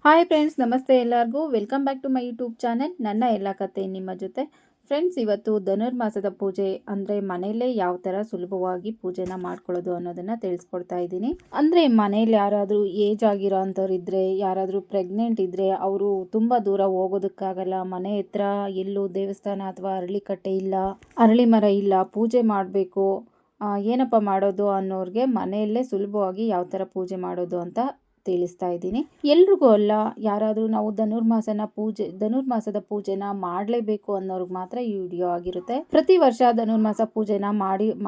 Hi friends, ನಮಸ್ತೆ ಎಲ್ಲರಿಗೂ. Welcome back to my YouTube channel. ನನ್ನ ಎಲ್ಲ ಕತೆ ನಿಮ್ಮ ಜೊತೆ. ಫ್ರೆಂಡ್ಸ್, ಇವತ್ತು ಧನುರ್ಮಾಸದ ಪೂಜೆ ಅಂದರೆ ಮನೆಯಲ್ಲೇ ಯಾವ ಥರ ಸುಲಭವಾಗಿ ಪೂಜೆನ ಮಾಡ್ಕೊಳ್ಳೋದು ಅನ್ನೋದನ್ನು ತಿಳಿಸ್ಕೊಡ್ತಾ ಇದ್ದೀನಿ. ಅಂದರೆ ಮನೇಲಿ ಯಾರಾದರೂ ಏಜ್ ಆಗಿರೋ ಅಂಥವ್ರು ಇದ್ದರೆ, ಯಾರಾದರೂ ಪ್ರೆಗ್ನೆಂಟ್ ಇದ್ದರೆ ಅವರು ತುಂಬ ದೂರ ಹೋಗೋದಕ್ಕಾಗಲ್ಲ, ಮನೆ ಹತ್ರ ಎಲ್ಲೂ ದೇವಸ್ಥಾನ ಅಥವಾ ಅರಳಿಕಟ್ಟೆ ಇಲ್ಲ, ಅರಳಿ ಮರ ಇಲ್ಲ, ಪೂಜೆ ಮಾಡಬೇಕು, ಏನಪ್ಪ ಮಾಡೋದು ಅನ್ನೋರಿಗೆ ಮನೆಯಲ್ಲೇ ಸುಲಭವಾಗಿ ಯಾವ ಥರ ಪೂಜೆ ಮಾಡೋದು ಅಂತ ತಿಳಿಸ್ತಾ ಇದ್ದೀನಿ. ಎಲ್ರಿಗೂ ಅಲ್ಲ, ಯಾರಾದರೂ ನಾವು ಧನುರ್ಮಾಸದ ಪೂಜೆನ ಮಾಡಲೇಬೇಕು ಅನ್ನೋರ್ಗೆ ಮಾತ್ರ ಈ ವಿಡಿಯೋ ಆಗಿರುತ್ತೆ. ಪ್ರತಿ ವರ್ಷ ಧನುರ್ಮಾಸ ಪೂಜೆನ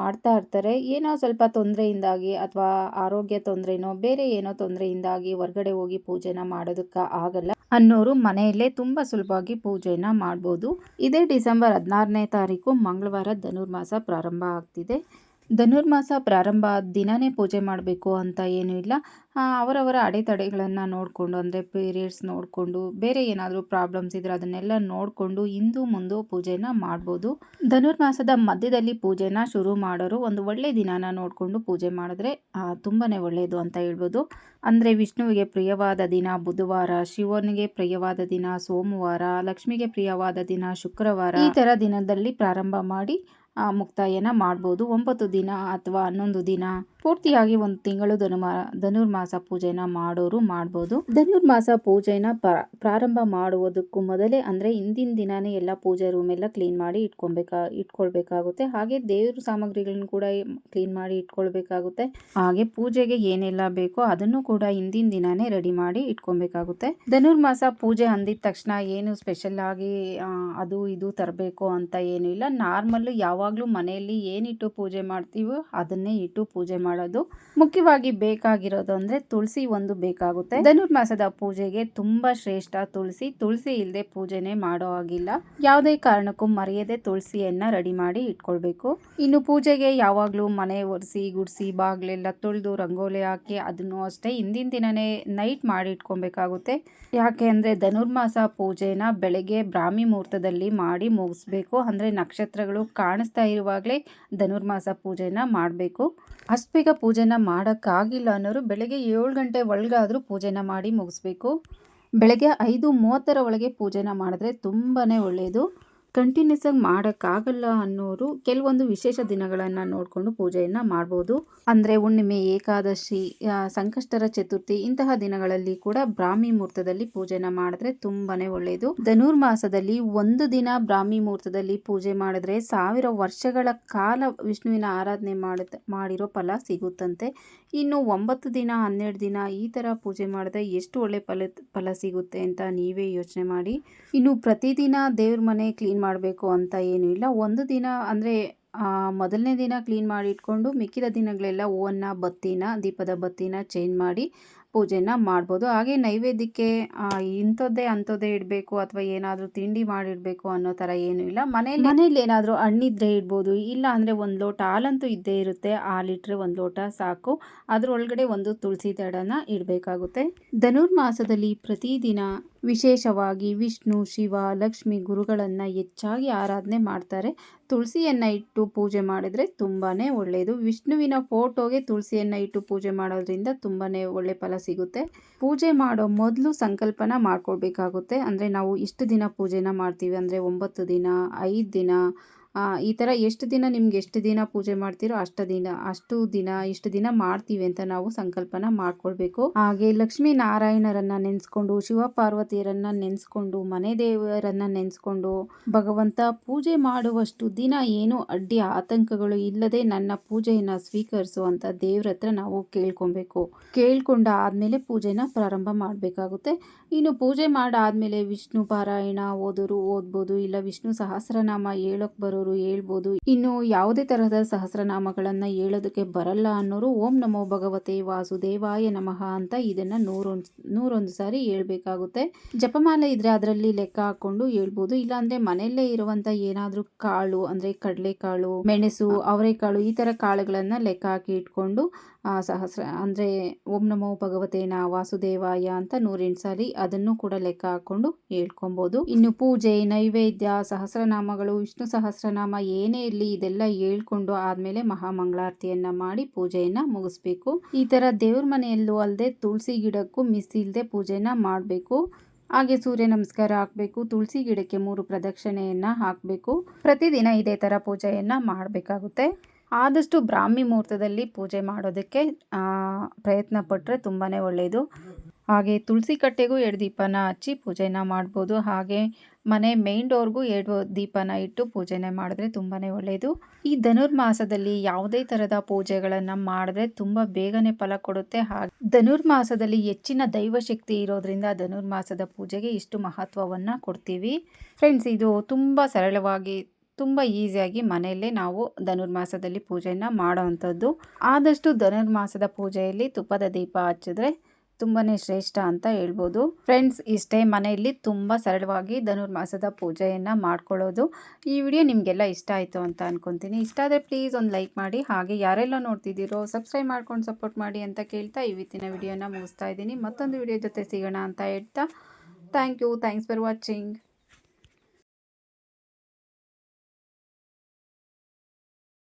ಮಾಡ್ತಾ ಇರ್ತಾರೆ. ಏನೋ ಸ್ವಲ್ಪ ತೊಂದರೆಯಿಂದಾಗಿ ಅಥವಾ ಆರೋಗ್ಯ ತೊಂದರೆನೋ ಬೇರೆ ಏನೋ ತೊಂದರೆಯಿಂದಾಗಿ ಹೊರಗಡೆ ಹೋಗಿ ಪೂಜೆನ ಮಾಡೋದಕ್ಕೆ ಆಗಲ್ಲ ಅನ್ನೋರು ಮನೆಯಲ್ಲೇ ತುಂಬ ಸುಲಭವಾಗಿ ಪೂಜೆನ ಮಾಡ್ಬೋದು. ಇದೇ ಡಿಸೆಂಬರ್ 16ನೇ ತಾರೀಕು ಮಂಗಳವಾರ ಧನುರ್ಮಾಸ ಪ್ರಾರಂಭ ಆಗ್ತಿದೆ. ಧನುರ್ಮಾಸ ಪ್ರಾರಂಭ ದಿನವೇ ಪೂಜೆ ಮಾಡಬೇಕು ಅಂತ ಏನೂ ಇಲ್ಲ. ಅವರವರ ಅಡೆತಡೆಗಳನ್ನು ನೋಡಿಕೊಂಡು, ಅಂದರೆ ಪೀರಿಯಡ್ಸ್ ನೋಡಿಕೊಂಡು, ಬೇರೆ ಏನಾದರೂ ಪ್ರಾಬ್ಲಮ್ಸ್ ಇದ್ದರೆ ಅದನ್ನೆಲ್ಲ ನೋಡಿಕೊಂಡು ಹಿಂದೂ ಮುಂದೆ ಪೂಜೆನ ಮಾಡ್ಬೋದು. ಧನುರ್ಮಾಸದ ಮಧ್ಯದಲ್ಲಿ ಪೂಜೆನ ಶುರು ಮಾಡೋರು ಒಂದು ಒಳ್ಳೆ ದಿನಾನ ನೋಡಿಕೊಂಡು ಪೂಜೆ ಮಾಡಿದ್ರೆ ತುಂಬಾ ಒಳ್ಳೆಯದು ಅಂತ ಹೇಳ್ಬೋದು. ಅಂದರೆ ವಿಷ್ಣುವಿಗೆ ಪ್ರಿಯವಾದ ದಿನ ಬುಧವಾರ, ಶಿವನಿಗೆ ಪ್ರಿಯವಾದ ದಿನ ಸೋಮವಾರ, ಲಕ್ಷ್ಮಿಗೆ ಪ್ರಿಯವಾದ ದಿನ ಶುಕ್ರವಾರ, ಈ ಥರ ದಿನದಲ್ಲಿ ಪ್ರಾರಂಭ ಮಾಡಿ ಮುಕ್ತಾಯನ ಮಾಡ್ಬೋದು. 9 ದಿನ ಅಥವಾ 11 ದಿನ ಪೂರ್ತಿಯಾಗಿ ಒಂದು ತಿಂಗಳು ಧನುರ್ಮಾಸ ಪೂಜೆನ ಮಾಡೋರು ಮಾಡ್ಬೋದು. ಧನುರ್ಮಾಸ ಪೂಜೆನ ಪ್ರಾರಂಭ ಮಾಡುವುದಕ್ಕೂ ಮೊದಲೇ ಅಂದರೆ ಹಿಂದಿನ ದಿನಾನೇ ಎಲ್ಲ ಪೂಜೆ ರೂಮ್ ಎಲ್ಲ ಕ್ಲೀನ್ ಮಾಡಿ ಇಟ್ಕೊಳ್ಬೇಕಾಗುತ್ತೆ. ಹಾಗೆ ದೇವ್ರ ಸಾಮಗ್ರಿಗಳನ್ನ ಕೂಡ ಕ್ಲೀನ್ ಮಾಡಿ ಇಟ್ಕೊಳ್ಬೇಕಾಗುತ್ತೆ. ಹಾಗೆ ಪೂಜೆಗೆ ಏನೆಲ್ಲ ಬೇಕೋ ಅದನ್ನು ಕೂಡ ಹಿಂದಿನ ದಿನಾನೇ ರೆಡಿ ಮಾಡಿ ಇಟ್ಕೊಬೇಕಾಗುತ್ತೆ. ಧನುರ್ಮಾಸ ಪೂಜೆ ಅಂದಿದ ತಕ್ಷಣ ಏನು ಸ್ಪೆಷಲ್ ಆಗಿ ಅದು ಇದು ತರಬೇಕು ಅಂತ ಏನೂ ಇಲ್ಲ. ನಾರ್ಮಲ್ ಯಾವಾಗಲೂ ಮನೆಯಲ್ಲಿ ಏನಿಟ್ಟು ಪೂಜೆ ಮಾಡ್ತೀವೋ ಅದನ್ನೇ ಇಟ್ಟು ಪೂಜೆ ಮಾಡೋದು. ಮುಖ್ಯವಾಗಿ ಬೇಕಾಗಿರೋದು ಅಂದರೆ ತುಳಸಿ ಒಂದು ಬೇಕಾಗುತ್ತೆ. ಧನುರ್ಮಾಸದ ಪೂಜೆಗೆ ತುಂಬಾ ಶ್ರೇಷ್ಠ ತುಳಸಿ ಇಲ್ಲದೆ ಪೂಜೆನೇ ಮಾಡೋ ಹಾಗಿಲ್ಲ. ಯಾವುದೇ ಕಾರಣಕ್ಕೂ ಮರೆಯದೆ ತುಳಸಿಯನ್ನ ರೆಡಿ ಮಾಡಿ ಇಟ್ಕೊಳ್ಬೇಕು. ಇನ್ನು ಪೂಜೆಗೆ ಯಾವಾಗಲೂ ಮನೆ ಒರೆಸಿ ಗುಡಿಸಿ ಬಾಗಿಲೆಲ್ಲ ತೊಳೆದು ರಂಗೋಲಿ ಹಾಕಿ ಅದನ್ನು ಅಷ್ಟೇ ಹಿಂದಿನ ದಿನನೇ ನೈಟ್ ಮಾಡಿ ಇಟ್ಕೊಬೇಕಾಗುತ್ತೆ. ಯಾಕೆ ಅಂದರೆ ಧನುರ್ಮಾಸ ಪೂಜೆನ ಬೆಳಗ್ಗೆ ಬ್ರಾಹ್ಮಿ ಮುಹೂರ್ತದಲ್ಲಿ ಮಾಡಿ ಮುಗಿಸ್ಬೇಕು. ಅಂದರೆ ನಕ್ಷತ್ರಗಳು ಕಾಣಿಸ್ತಾ ಇರುವಾಗಲೇ ಧನುರ್ಮಾಸ ಪೂಜೆನ ಮಾಡಬೇಕು. ಅಷ್ಟು ಬೇಗ ಪೂಜೆನ ಮಾಡೋಕ್ಕಾಗಿಲ್ಲ ಅನ್ನೋರು ಬೆಳಗ್ಗೆ 7 ಗಂಟೆ ಒಳಗಾದರೂ ಪೂಜೆನ ಮಾಡಿ ಮುಗಿಸ್ಬೇಕು. ಬೆಳಗ್ಗೆ 5:30 ಒಳಗೆ ಪೂಜೆನ ಮಾಡಿದ್ರೆ ತುಂಬಾ ಒಳ್ಳೆಯದು. ಕಂಟಿನ್ಯೂಸ್ ಆಗಿ ಮಾಡೋಕ್ಕಾಗಲ್ಲ ಅನ್ನೋರು ಕೆಲವೊಂದು ವಿಶೇಷ ದಿನಗಳನ್ನು ನೋಡಿಕೊಂಡು ಪೂಜೆಯನ್ನು ಮಾಡ್ಬೋದು. ಅಂದರೆ ಹುಣ್ಣಿಮೆ, ಏಕಾದಶಿ, ಸಂಕಷ್ಟರ ಚತುರ್ಥಿ ಇಂತಹ ದಿನಗಳಲ್ಲಿ ಕೂಡ ಬ್ರಾಹ್ಮಿ ಮುಹೂರ್ತದಲ್ಲಿ ಪೂಜೆನ ಮಾಡಿದ್ರೆ ತುಂಬಾ ಒಳ್ಳೆಯದು. ಧನುರ್ಮಾಸದಲ್ಲಿ ಒಂದು ದಿನ ಬ್ರಾಹ್ಮಿ ಮುಹೂರ್ತದಲ್ಲಿ ಪೂಜೆ ಮಾಡಿದ್ರೆ 1000 ವರ್ಷಗಳ ಕಾಲ ವಿಷ್ಣುವಿನ ಆರಾಧನೆ ಮಾಡಿರೋ ಫಲ ಸಿಗುತ್ತಂತೆ. ಇನ್ನು 9 ದಿನ 12 ದಿನ ಈ ಥರ ಪೂಜೆ ಮಾಡಿದ್ರೆ ಎಷ್ಟು ಒಳ್ಳೆ ಫಲ ಸಿಗುತ್ತೆ ಅಂತ ನೀವೇ ಯೋಚನೆ ಮಾಡಿ. ಇನ್ನು ಪ್ರತಿದಿನ ದೇವ್ರ ಮನೆ ಕ್ಲೀನ್ ಮಾಡಬೇಕು ಅಂತ ಏನೂ ಇಲ್ಲ. ಒಂದು ದಿನ ಅಂದರೆ ಮೊದಲನೇ ದಿನ ಕ್ಲೀನ್ ಮಾಡಿ ಇಟ್ಕೊಂಡು ಮಿಕ್ಕಿದ ದಿನಗಳೆಲ್ಲ ಹೂವನ್ನ ದೀಪದ ಬತ್ತಿನ ಚೇಂಜ್ ಮಾಡಿ ಪೂಜೆನ ಮಾಡ್ಬೋದು. ಹಾಗೆ ನೈವೇದ್ಯಕ್ಕೆ ಅಂಥದ್ದೇ ಇಡಬೇಕು ಅಥವಾ ಏನಾದರೂ ತಿಂಡಿ ಮಾಡಿಡಬೇಕು ಅನ್ನೋ ಥರ ಏನೂ ಇಲ್ಲ. ಮನೇಲಿ ಏನಾದರೂ ಹಣ್ಣಿದ್ರೆ ಇಡ್ಬೋದು. ಇಲ್ಲ ಅಂದರೆ ಒಂದು ಲೋಟ ಹಾಲಂತೂ ಇದ್ದೇ ಇರುತ್ತೆ. ಹಾಲಿಟ್ರೆ ಒಂದು ಲೋಟ ಸಾಕು. ಅದರೊಳಗಡೆ ಒಂದು ತುಳಸಿ ದಳನ ಇಡಬೇಕಾಗುತ್ತೆ. ಧನುರ್ಮಾಸದಲ್ಲಿ ಪ್ರತಿದಿನ ವಿಶೇಷವಾಗಿ ವಿಷ್ಣು, ಶಿವ, ಲಕ್ಷ್ಮಿ, ಗುರುಗಳನ್ನು ಹೆಚ್ಚಾಗಿ ಆರಾಧನೆ ಮಾಡ್ತಾರೆ. ತುಳಸಿಯನ್ನು ಇಟ್ಟು ಪೂಜೆ ಮಾಡಿದರೆ ತುಂಬಾ ಒಳ್ಳೆಯದು. ವಿಷ್ಣುವಿನ ಫೋಟೋಗೆ ತುಳಸಿಯನ್ನು ಇಟ್ಟು ಪೂಜೆ ಮಾಡೋದ್ರಿಂದ ತುಂಬಾ ಒಳ್ಳೆ ಫಲ ಸಿಗುತ್ತೆ. ಪೂಜೆ ಮಾಡೋ ಮೊದಲು ಸಂಕಲ್ಪನ ಮಾಡ್ಕೊಳ್ಬೇಕಾಗುತ್ತೆ. ಅಂದರೆ ನಾವು ಇಷ್ಟು ದಿನ ಪೂಜೆನ ಮಾಡ್ತೀವಿ ಅಂದರೆ 9 ದಿನ, 5 ದಿನ, ಈ ಥರ ಎಷ್ಟು ದಿನ ಪೂಜೆ ಮಾಡ್ತೀರೋ ಇಷ್ಟು ದಿನ ಮಾಡ್ತೀವಿ ಅಂತ ನಾವು ಸಂಕಲ್ಪನ ಮಾಡ್ಕೊಳ್ಬೇಕು. ಹಾಗೆ ಲಕ್ಷ್ಮೀ ನಾರಾಯಣರನ್ನ ನೆನೆಸ್ಕೊಂಡು, ಶಿವ ಪಾರ್ವತಿಯರನ್ನ ನೆನೆಸ್ಕೊಂಡು, ಮನೆ ದೇವರನ್ನ ನೆನೆಸ್ಕೊಂಡು, ಭಗವಂತ ಪೂಜೆ ಮಾಡುವಷ್ಟು ದಿನ ಏನು ಅಡ್ಡಿ ಆತಂಕಗಳು ಇಲ್ಲದೆ ನನ್ನ ಪೂಜೆಯನ್ನು ಸ್ವೀಕರಿಸು ಅಂತ ದೇವ್ರ ಹತ್ರ ನಾವು ಕೇಳ್ಕೊಂಡ ಆದಮೇಲೆ ಪೂಜೆನ ಪ್ರಾರಂಭ ಮಾಡಬೇಕಾಗುತ್ತೆ. ಇನ್ನು ಪೂಜೆ ಮಾಡಾದ್ಮೇಲೆ ವಿಷ್ಣು ಪಾರಾಯಣ ಓದ್ಬೋದು, ಇಲ್ಲ ವಿಷ್ಣು ಸಹಸ್ರನಾಮ ಹೇಳೋಕೆ ಬರೋರು ಹೇಳ್ಬೋದು. ಇನ್ನು ಯಾವುದೇ ತರಹದ ಸಹಸ್ರನಾಮಗಳನ್ನು ಹೇಳೋದಕ್ಕೆ ಬರಲ್ಲ ಅನ್ನೋರು ಓಂ ನಮೋ ಭಗವತೆ ವಾಸುದೇವಾಯ ನಮಃ ಅಂತ ಇದನ್ನ 101 ಸಾರಿ ಹೇಳ್ಬೇಕಾಗುತ್ತೆ. ಜಪಮಾಲೆ ಇದ್ರೆ ಅದರಲ್ಲಿ ಲೆಕ್ಕ ಹಾಕೊಂಡು ಹೇಳ್ಬೋದು. ಇಲ್ಲಾಂದ್ರೆ ಮನೆಯಲ್ಲೇ ಇರುವಂತ ಏನಾದ್ರೂ ಕಾಳು ಅಂದ್ರೆ ಕಡಲೆಕಾಳು, ಮೆಣಸು, ಅವರೆಕಾಳು ಈ ತರ ಕಾಳುಗಳನ್ನ ಲೆಕ್ಕ ಹಾಕಿ ಇಟ್ಕೊಂಡು ಅಂದರೆ ಓಂ ನಮೋ ಭಗವತೆ ವಾಸುದೇವಾಯ ಅಂತ 108 ಸಾರಿ ಅದನ್ನು ಕೂಡ ಲೆಕ್ಕ ಹಾಕೊಂಡು ಹೇಳ್ಕೊಬೋದು. ಇನ್ನು ಪೂಜೆ, ನೈವೇದ್ಯ, ಸಹಸ್ರನಾಮಗಳು, ವಿಷ್ಣು ಸಹಸ್ರನಾಮ ಸಹಸ್ರನಾಮ ಏನೇ ಇರಲಿ ಇದೆಲ್ಲ ಹೇಳ್ಕೊಂಡು ಆದಮೇಲೆ ಮಹಾಮಂಗಳಾರತಿಯನ್ನು ಮಾಡಿ ಪೂಜೆಯನ್ನು ಮುಗಿಸ್ಬೇಕು. ಈ ಥರ ದೇವ್ರ ಮನೆಯಲ್ಲೂ ಅಲ್ಲದೆ ತುಳಸಿ ಗಿಡಕ್ಕೂ ಮಿಸ್ ಇಲ್ಲದೆ ಪೂಜೆನ ಮಾಡಬೇಕು. ಹಾಗೆ ಸೂರ್ಯ ನಮಸ್ಕಾರ ಹಾಕಬೇಕು. ತುಳಸಿ ಗಿಡಕ್ಕೆ 3 ಪ್ರದಕ್ಷಿಣೆಯನ್ನು ಹಾಕಬೇಕು. ಪ್ರತಿದಿನ ಇದೇ ಥರ ಪೂಜೆಯನ್ನು ಮಾಡಬೇಕಾಗುತ್ತೆ. ಆದಷ್ಟು ಬ್ರಾಹ್ಮಿ ಮುಹೂರ್ತದಲ್ಲಿ ಪೂಜೆ ಮಾಡೋದಕ್ಕೆ ಪ್ರಯತ್ನ ಪಟ್ಟರೆ ತುಂಬಾ ಒಳ್ಳೆಯದು. ಹಾಗೆ ತುಳಸಿ ಕಟ್ಟೆಗೂ 2 ದೀಪನ ಹಚ್ಚಿ ಪೂಜೆನ ಮಾಡ್ಬೋದು. ಹಾಗೆ ಮನೆ ಮೇನ್ ಡೋರ್ಗೂ 2 ದೀಪನ ಇಟ್ಟು ಪೂಜೆನ ಮಾಡಿದ್ರೆ ತುಂಬಾ ಒಳ್ಳೆಯದು. ಈ ಧನುರ್ಮಾಸದಲ್ಲಿ ಯಾವುದೇ ಥರದ ಪೂಜೆಗಳನ್ನು ಮಾಡಿದ್ರೆ ತುಂಬ ಬೇಗನೆ ಫಲ ಕೊಡುತ್ತೆ. ಹಾಗೆ ಧನುರ್ಮಾಸದಲ್ಲಿ ಹೆಚ್ಚಿನ ದೈವಶಕ್ತಿ ಇರೋದ್ರಿಂದ ಧನುರ್ಮಾಸದ ಪೂಜೆಗೆ ಇಷ್ಟು ಮಹತ್ವವನ್ನು ಕೊಡ್ತೀವಿ. ಫ್ರೆಂಡ್ಸ್, ಇದು ತುಂಬ ಸರಳವಾಗಿ ತುಂಬ ಈಸಿಯಾಗಿ ಮನೆಯಲ್ಲೇ ನಾವು ಧನುರ್ಮಾಸದಲ್ಲಿ ಪೂಜೆಯನ್ನು ಮಾಡೋವಂಥದ್ದು. ಆದಷ್ಟು ಧನುರ್ಮಾಸದ ಪೂಜೆಯಲ್ಲಿ ತುಪ್ಪದ ದೀಪ ಹಚ್ಚಿದ್ರೆ ತುಂಬಾ ಶ್ರೇಷ್ಠ ಅಂತ ಹೇಳ್ಬೋದು. ಫ್ರೆಂಡ್ಸ್, ಇಷ್ಟೇ ಮನೆಯಲ್ಲಿ ತುಂಬ ಸರಳವಾಗಿ ಧನುರ್ಮಾಸದ ಪೂಜೆಯನ್ನು ಮಾಡ್ಕೊಳ್ಳೋದು. ಈ ವಿಡಿಯೋ ನಿಮಗೆಲ್ಲ ಇಷ್ಟ ಆಯಿತು ಅಂತ ಅನ್ಕೊತೀನಿ. ಇಷ್ಟ ಆದರೆ ಪ್ಲೀಸ್ ಒಂದು ಲೈಕ್ ಮಾಡಿ. ಹಾಗೆ ಯಾರೆಲ್ಲ ನೋಡ್ತಿದ್ದೀರೋ ಸಬ್ಸ್ಕ್ರೈಬ್ ಮಾಡ್ಕೊಂಡು ಸಪೋರ್ಟ್ ಮಾಡಿ ಅಂತ ಕೇಳ್ತಾ ಇವತ್ತಿನ ವಿಡಿಯೋನ ಮುಗಿಸ್ತಾ ಇದ್ದೀನಿ. ಮತ್ತೊಂದು ವಿಡಿಯೋ ಜೊತೆ ಸಿಗೋಣ ಅಂತ ಹೇಳ್ತಾ ಥ್ಯಾಂಕ್ಸ್ ಫಾರ್ ವಾಚಿಂಗ್.